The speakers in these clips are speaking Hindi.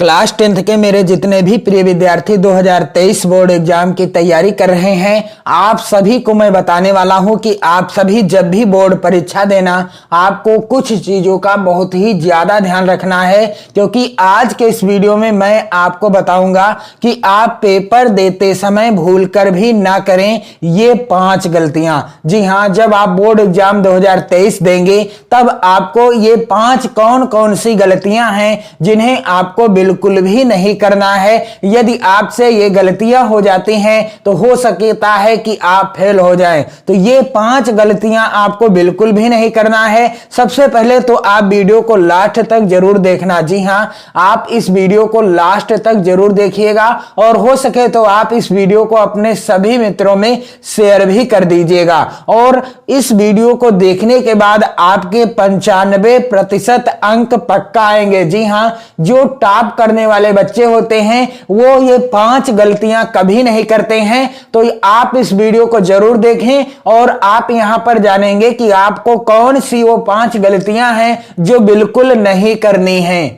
क्लास 10th के मेरे जितने भी प्रिय विद्यार्थी 2023 बोर्ड एग्जाम की तैयारी कर रहे हैं, आप सभी को मैं बताने वाला हूं कि आप सभी जब भी बोर्ड परीक्षा देना, आपको कुछ चीजों का बहुत ही ज्यादा ध्यान रखना है। क्योंकि आज के इस वीडियो में मैं आपको बताऊंगा कि आप पेपर देते समय भूलकर भी ना करें ये 5 गलतियां। जी हां, जब आप बोर्ड एग्जाम 2023 देंगे तब आपको ये 5 कौन कौन सी गलतियां हैं जिन्हें आपको बिल्कुल भी नहीं करना है। यदि आपसे ये गलतियां हो जाती हैं तो हो सकता है कि आप फेल हो जाएं। तो ये 5 गलतियां आपको बिल्कुल भी नहीं करना है। सबसे पहले तो आप वीडियो को लास्ट तक जरूर देखना। जी हां, आप इस वीडियो को लास्ट तक जरूर देखिएगा और हो सके तो आप इस वीडियो को अपने सभी मित्रों में शेयर भी कर दीजिएगा। और इस वीडियो को देखने के बाद आपके 95% अंक पक्का आएंगे। जी हां, जो टॉप करने वाले बच्चे होते हैं वो ये 5 गलतियां कभी नहीं करते हैं। तो आप इस वीडियो को जरूर देखें और आप यहां पर जानेंगे कि आपको कौन सी वो 5 गलतियां हैं जो बिल्कुल नहीं करनी है।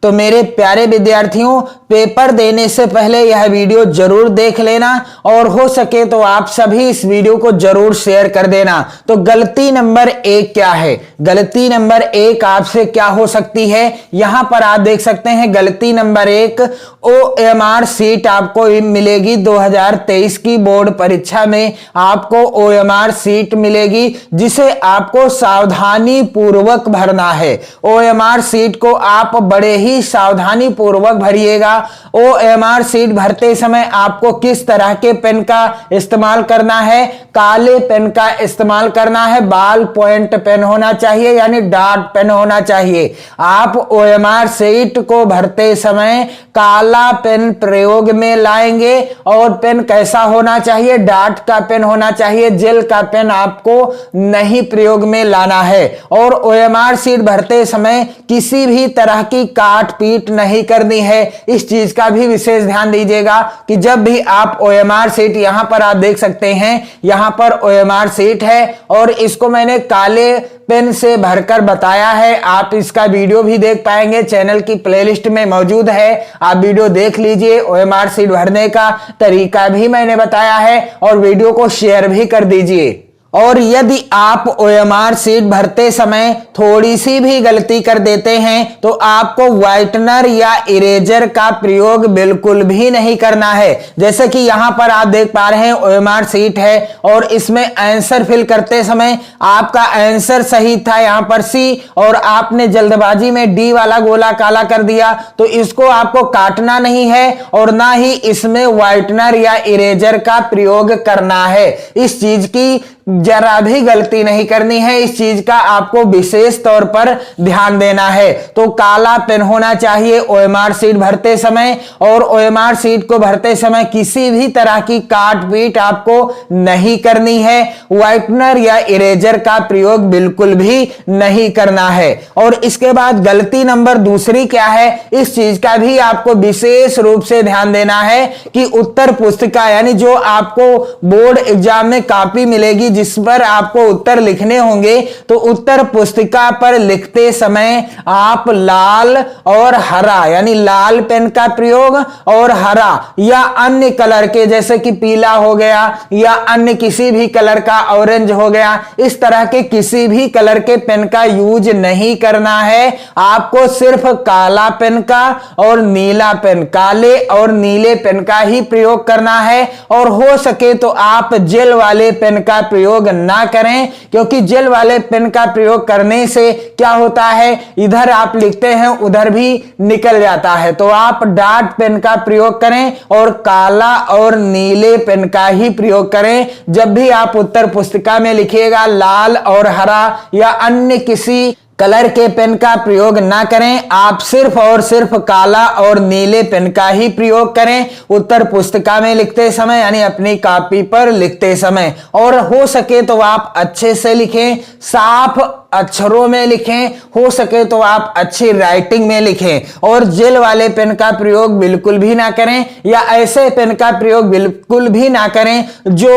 तो मेरे प्यारे विद्यार्थियों, पेपर देने से पहले यह वीडियो जरूर देख लेना और हो सके तो आप सभी इस वीडियो को जरूर शेयर कर देना। तो गलती नंबर 1 क्या है? गलती नंबर 1 आपसे क्या हो सकती है? यहां पर आप देख सकते हैं गलती नंबर 1, OMR सीट आपको मिलेगी 2023 की बोर्ड परीक्षा में। आपको OMR सीट मिलेगी जिसे आपको सावधानी पूर्वक भरना है। OMR सीट को आप बड़े ही सावधानी पूर्वक भरिएगा। OMR सीट भरते समय आपको किस तरह के पेन का इस्तेमाल करना है? काले पेन का इस्तेमाल करना है। बाल पॉइंट पेन होना चाहिए, यानी डॉट पेन होना चाहिए। आप OMR सीट को भरते समय काला पेन प्रयोग में लाएंगे। और पेन कैसा होना चाहिए? डॉट का पेन होना चाहिए। जेल का पेन आपको नहीं प्रयोग में लाना है। और OMR सीट भरते समय किसी भी तरह की काट पीट नहीं करनी है। इस चीज का भी विशेष ध्यान दीजिएगा कि जब भी आप OMR सीट, यहां पर आप देख सकते हैं, यहां पर OMR सीट है और इसको मैंने काले पेन से भरकर बताया है। आप इसका वीडियो भी देख पाएंगे, चैनल की प्लेलिस्ट में मौजूद है। आप वीडियो देख लीजिए। OMR सीट भरने का तरीका भी मैंने बताया है और वीडियो को शेयर भी कर दीजिए। और यदि आप OMR सीट भरते समय थोड़ी सी भी गलती कर देते हैं तो आपको व्हाइटनर या इरेजर का प्रयोग बिल्कुल भी नहीं करना है। जैसे कि यहां पर आप देख पा रहे हैं OMR सीट है और इसमें आंसर फिल करते समय आपका आंसर सही था यहां पर C, और आपने जल्दबाजी में D वाला गोला काला कर दिया। तो इसको आपको काटना नहीं है और ना ही इसमें व्हाइटनर या इरेजर का प्रयोग करना है। इस चीज की जरा भी गलती नहीं करनी है। इस चीज का आपको विशेष तौर पर ध्यान देना है। तो काला पेन होना चाहिए OMR सीट भरते समय। और OMR सीट को भरते समय किसी भी तरह की काट पीट आपको नहीं करनी है। व्हाइटनर या इरेजर का प्रयोग बिल्कुल भी नहीं करना है। और इसके बाद गलती नंबर 2 क्या है? इस चीज का भी आपको विशेष रूप से ध्यान देना है कि उत्तर पुस्तिका, यानी जो आपको बोर्ड एग्जाम में कॉपी मिलेगी जिस पर आपको उत्तर लिखने होंगे, तो उत्तर पुस्तिका पर लिखते समय आप लाल और हरा, यानी लाल पेन का प्रयोग और हरा या अन्य कलर के, जैसे कि पीला हो गया या अन्य किसी भी कलर का, ऑरेंज हो गया, इस तरह के किसी भी कलर के पेन का यूज नहीं करना है। आपको सिर्फ काला पेन का और नीला पेन, काले और नीले पेन का ही प्रयोग करना है। और हो सके तो आप जेल वाले पेन का प्रयोग ना करें, क्योंकि जेल वाले पेन का प्रयोग करने से क्या होता है, इधर आप लिखते हैं उधर भी निकल जाता है। तो आप डॉट पेन का प्रयोग करें और काला और नीले पेन का ही प्रयोग करें। जब भी आप उत्तर पुस्तिका में लिखिएगा, लाल और हरा या अन्य किसी कलर के पेन का प्रयोग ना करें। आप सिर्फ और सिर्फ काला और नीले पेन का ही प्रयोग करें उत्तर पुस्तिका में लिखते समय, यानी अपनी कॉपी पर लिखते समय। और हो सके तो आप अच्छे से लिखें, साफ अक्षरों में लिखें, हो सके तो आप अच्छी राइटिंग में लिखें। और जेल वाले पेन का प्रयोग बिल्कुल भी ना करें, या ऐसे पेन का प्रयोग बिल्कुल भी ना करें जो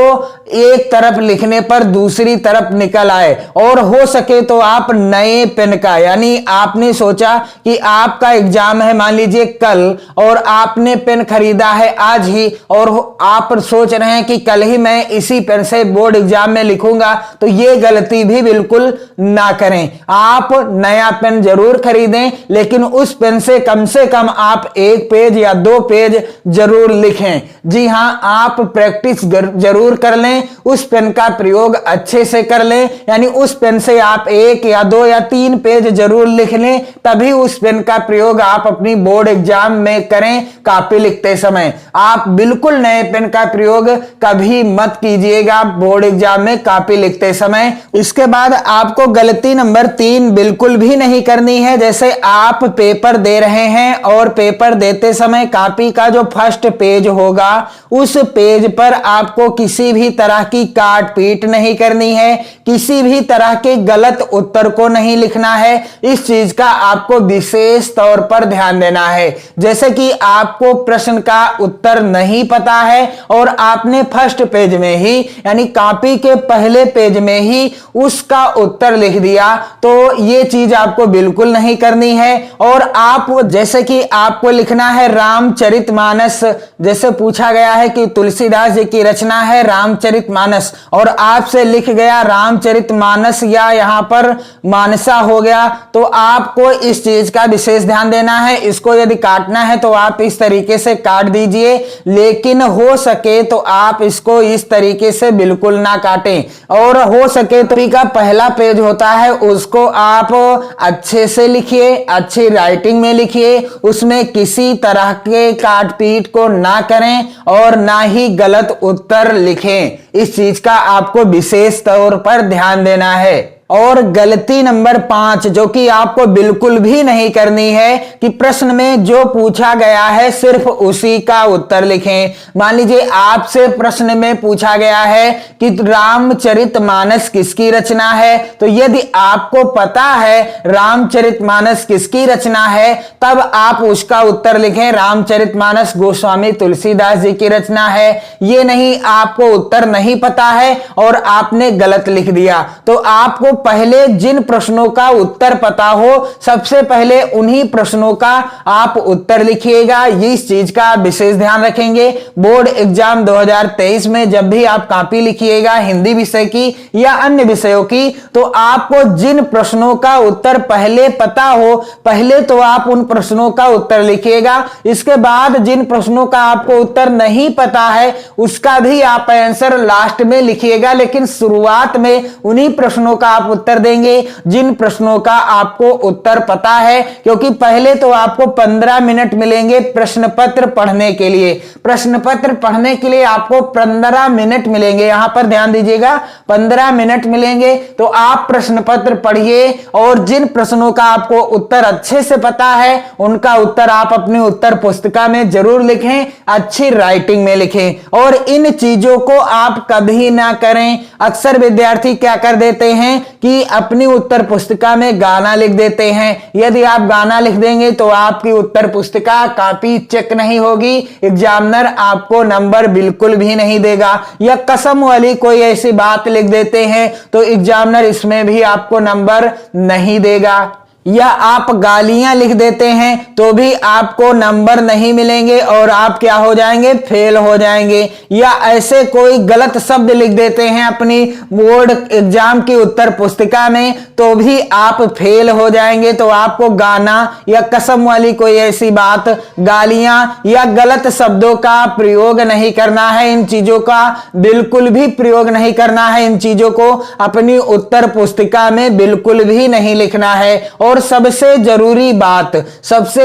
एक तरफ लिखने पर दूसरी तरफ निकल आए। और हो सके तो आप नए पेन का, यानी आपने सोचा कि आपका एग्जाम है मान लीजिए कल, और आपने पेन खरीदा है आज ही, और आप सोच रहे हैं कि कल ही मैं इसी पेन से बोर्ड एग्जाम में लिखूंगा, तो यह गलती भी बिल्कुल ना करें। आप नया पेन जरूर खरीदें, लेकिन उस पेन से कम आप 1 पेज या 2 पेज जरूर लिखें। जी हां, आप प्रैक्टिस जरूर कर लें, उस पेन का प्रयोग अच्छे से कर लें, यानी उस पेन से आप 1 या 2 या 3 पेज जरूर लिख लें, तभी उस पेन का प्रयोग आप अपनी बोर्ड एग्जाम में करें कॉपी लिखते समय। आप बिल्कुल नए पेन का प्रयोग कभी मत कीजिएगा बोर्ड एग्जाम में कॉपी लिखते समय। इसके बाद आपको गलती नंबर 3 बिल्कुल भी नहीं करनी है। जैसे आप पेपर दे रहे हैं और पेपर देते समय कॉपी का जो फर्स्ट पेज होगा उस पेज पर आपको किसी भी तरह की काट पीट नहीं करनी है, किसी भी तरह के गलत उत्तर को नहीं लिखना है। इस चीज का आपको विशेष तौर पर ध्यान देना है। जैसे कि आपको प्रश्न का उत्तर नहीं पता है और आपने फर्स्ट पेज में ही, यानी कॉपी के पहले पेज में ही उसका उत्तर लिख दिया, तो यह चीज आपको बिल्कुल नहीं करनी है। और आप, जैसे कि आपको लिखना है रामचरितमानस, जैसे पूछा गया है कि तुलसीदास जी की रचना है रामचरितमानस, और आपसे लिख गया रामचरितमानस या यहां पर मानसा हो गया, तो आपको इस चीज का विशेष ध्यान देना है। इसको यदि काटना है तो आप इस तरीके से काट दीजिए, लेकिन हो सके तो आप इसको इस तरीके से बिल्कुल ना काटें। और हो सके तो का पहला पेज होता है उसको आप अच्छे से लिखिए, अच्छी राइटिंग में लिखिए, उसमें किसी तरह के काट पीट को ना करें और ना ही गलत उत्तर लिखें। इस चीज का आपको विशेष तौर पर ध्यान देना है। और गलती नंबर 5 जो कि आपको बिल्कुल भी नहीं करनी है कि प्रश्न में जो पूछा गया है सिर्फ उसी का उत्तर लिखें। मान लीजिए आपसे प्रश्न में पूछा गया है कि रामचरितमानस किसकी रचना है, तो यदि आपको पता है रामचरितमानस किसकी रचना है तब आप उसका उत्तर लिखें रामचरितमानस गोस्वामी तुलसीदास जी की रचना है। ये नहीं आपको उत्तर नहीं पता है और आपने गलत लिख दिया, तो आपको पहले जिन प्रश्नों का उत्तर पता हो सबसे पहले उन्हीं प्रश्नों का आप उत्तर लिखिएगा। इस चीज का विशेष ध्यान रखेंगे। बोर्ड एग्जाम 2023 में जब भी आप कॉपी लिखिएगा हिंदी विषय की या अन्य विषयों की, तो आपको जिन प्रश्नों का उत्तर पहले पता हो पहले तो आप उन प्रश्नों का उत्तर लिखिएगा। इसके बाद जिन प्रश्नों का आपको उत्तर नहीं पता है उसका भी आप आंसर लास्ट में लिखिएगा, लेकिन शुरुआत में उन्हीं प्रश्नों का उत्तर देंगे जिन प्रश्नों का आपको उत्तर पता है, क्योंकि पहले तो आपको 15 मिनट मिलेंगे प्रश्न पत्र पढ़ने के लिए। प्रश्न पत्र पढ़ने के लिए आपको 15 मिनट मिलेंगे, यहां पर ध्यान दीजिएगा 15 मिनट मिलेंगे। तो आप प्रश्न पत्र पढ़िए और जिन प्रश्नों का आपको उत्तर अच्छे से पता है उनका उत्तर आप अपनी उत्तर पुस्तिका में जरूर लिखें, अच्छी राइटिंग में लिखें। और इन चीजों को आप कभी ना करें। अक्सर विद्यार्थी क्या कर देते हैं कि अपनी उत्तर पुस्तिका में गाना लिख देते हैं। यदि आप गाना लिख देंगे तो आपकी उत्तर पुस्तिका कॉपी चेक नहीं होगी, एग्जामिनर आपको नंबर बिल्कुल भी नहीं देगा। या कसम वाली कोई ऐसी बात लिख देते हैं तो एग्जामिनर इसमें भी आपको नंबर नहीं देगा। या आप गालियां लिख देते हैं तो भी आपको नंबर नहीं मिलेंगे और आप क्या हो जाएंगे, फेल हो जाएंगे। या ऐसे कोई गलत शब्द लिख देते हैं अपनी बोर्ड एग्जाम की उत्तर पुस्तिका में तो भी आप फेल हो जाएंगे। तो आपको गाना या कसम वाली कोई ऐसी बात, गालियां या गलत शब्दों का प्रयोग नहीं करना है। इन चीजों का बिल्कुल भी प्रयोग नहीं करना है। इन चीजों को अपनी उत्तर पुस्तिका में बिल्कुल भी नहीं लिखना है। और और सबसे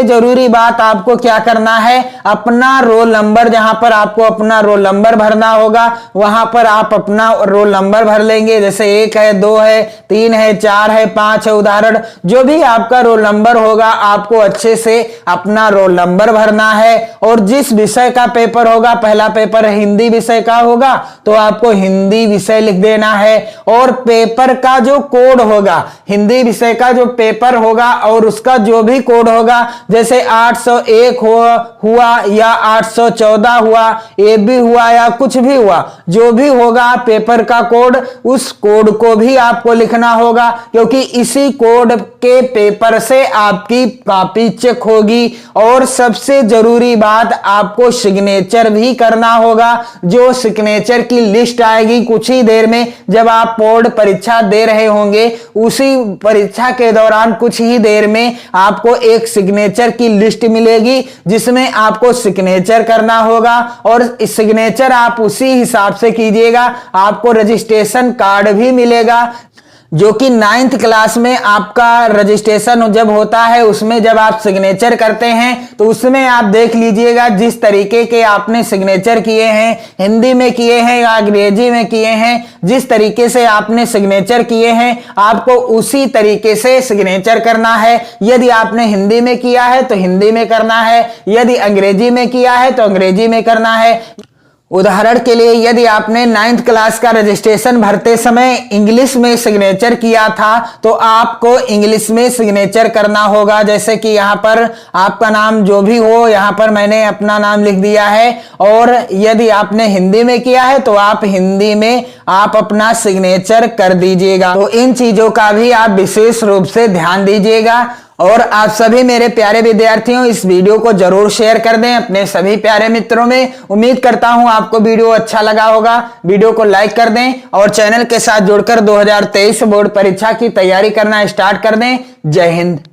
जरूरी बात आपको क्या करना है, अपना रोल नंबर, जहां पर आपको अपना रोल नंबर भरना होगा वहां पर आप अपना रोल नंबर भर लेंगे। जैसे 1 है, 2 है, 3 है, 4 है, 5 है, उदाहरण जो भी आपका रोल नंबर होगा आपको अच्छे से अपना रोल नंबर भरना है। और जिस विषय का पेपर होगा, पहला पेपर हिंदी विषय का होगा तो आपको हिंदी विषय लिख देना है। और पेपर का जो कोड होगा, हिंदी विषय का जो पेपर होगा और उसका जो भी कोड होगा, जैसे 801 हुआ या 814 हुआ, ए बी हुआ या कुछ भी हुआ, जो भी होगा पेपर का कोड, उस कोड को भी आपको लिखना होगा, क्योंकि इसी कोड के पेपर से आपकी कॉपी चेक होगी। और सबसे जरूरी बात, आपको सिग्नेचर भी करना होगा। जो सिग्नेचर की लिस्ट आएगी कुछ ही देर में, जब आप बोर्ड परीक्षा दे रहे होंगे उसी परीक्षा के दौरान कुछ ही देर में आपको एक सिग्नेचर की लिस्ट मिलेगी, जिसमें आपको सिग्नेचर करना होगा। और सिग्नेचर आप उसी हिसाब से कीजिएगा। आपको रजिस्ट्रेशन कार्ड भी मिलेगा, जो कि 9th क्लास में आपका रजिस्ट्रेशन जब होता है, उसमें जब आप सिग्नेचर करते हैं तो उसमें आप देख लीजिएगा जिस तरीके के आपने सिग्नेचर किए हैं, हिंदी में किए हैं या अंग्रेजी में किए हैं, जिस तरीके से आपने सिग्नेचर किए हैं आपको उसी तरीके से सिग्नेचर करना है। यदि आपने हिंदी में किया है तो हिंदी में करना है, यदि अंग्रेजी में किया है तो अंग्रेजी में करना है। उदाहरण के लिए, यदि आपने 9th क्लास का रजिस्ट्रेशन भरते समय इंग्लिश में सिग्नेचर किया था तो आपको इंग्लिश में सिग्नेचर करना होगा। जैसे कि यहाँ पर आपका नाम जो भी हो, यहाँ पर मैंने अपना नाम लिख दिया है। और यदि आपने हिंदी में किया है तो आप हिंदी में आप अपना सिग्नेचर कर दीजिएगा। तो इन चीजों का भी आप विशेष रूप से ध्यान दीजिएगा। और आप सभी मेरे प्यारे विद्यार्थियों, इस वीडियो को जरूर शेयर कर दें अपने सभी प्यारे मित्रों में। उम्मीद करता हूं आपको वीडियो अच्छा लगा होगा। वीडियो को लाइक कर दें और चैनल के साथ जुड़कर 2023 बोर्ड परीक्षा की तैयारी करना स्टार्ट कर दें। जय हिंद।